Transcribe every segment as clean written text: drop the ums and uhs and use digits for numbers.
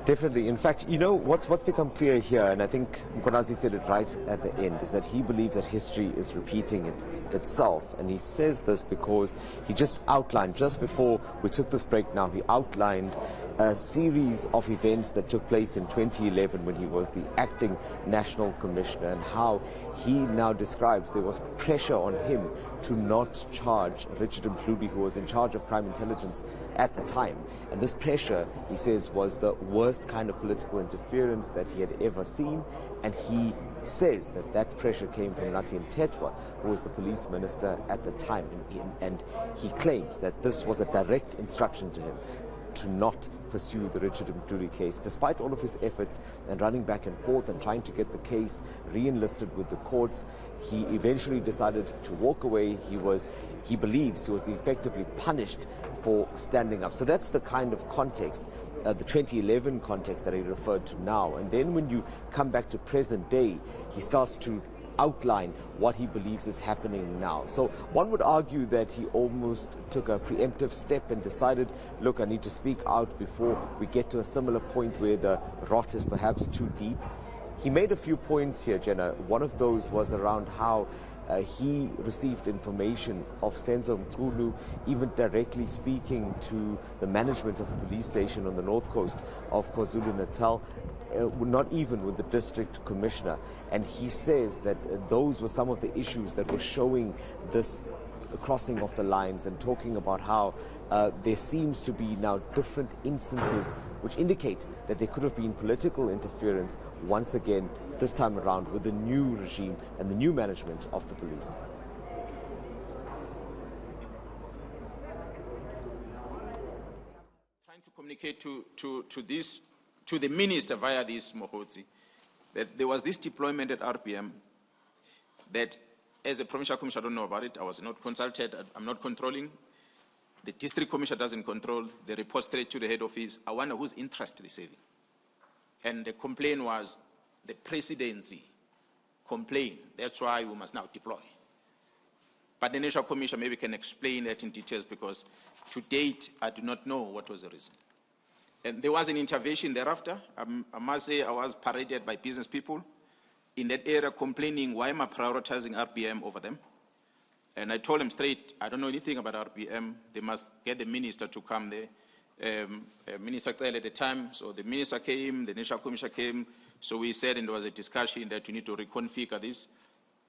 Definitely. In fact, you know, what's become clear here, and I think Mkhwanazi said it right at the end, is that he believes that history is repeating itself. And he says this because he just outlined, just before we took this break now, he outlined a series of events that took place in 2011 when he was the acting national commissioner, and how he now describes there was pressure on him to not charge Richard Mdluli, who was in charge of crime intelligence at the time. And this pressure, he says, was the worst kind of political interference that he had ever seen. And he says that that pressure came from Nathi Mthethwa, who was the police minister at the time. And he claims that this was a direct instruction to him to not pursue the Richard Mdluli case. Despite all of his efforts and running back and forth and trying to get the case re-enlisted with the courts, he eventually decided to walk away. He believes he was effectively punished for standing up. So that's the kind of context, the 2011 context that he referred to now. And then when you come back to present day, he starts to outline what he believes is happening now. So one would argue that he almost took a preemptive step and decided, look, I need to speak out before we get to a similar point where the rot is perhaps too deep. He made a few points here, Jenna. One of those was around how he received information of Senzo Mkhulu even directly speaking to the management of a police station on the north coast of KwaZulu-Natal, not even with the district commissioner. And he says that those were some of the issues that were showing this crossing of the lines, and talking about how there seems to be now different instances which indicate that there could have been political interference once again, this time around, with the new regime and the new management of the police. Trying to communicate to the minister via this Mogotsi, that there was this deployment at RPM that, as a provincial commissioner, I don't know about it. I was not consulted. I'm not controlling. The district commissioner doesn't control. They report straight to the head office. I wonder whose interest receiving. And the complaint was the presidency complained. That's why we must now deploy. But the national commissioner maybe can explain that in details, because to date, I do not know what was the reason. And there was an intervention thereafter. I must say I was paraded by business people in that area complaining, why am I prioritizing RPM over them? And I told them straight, I don't know anything about RPM. They must get the minister to come there. Minister at the time, so the minister came, the national commissioner came. So we said, and there was a discussion that we need to reconfigure this.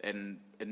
And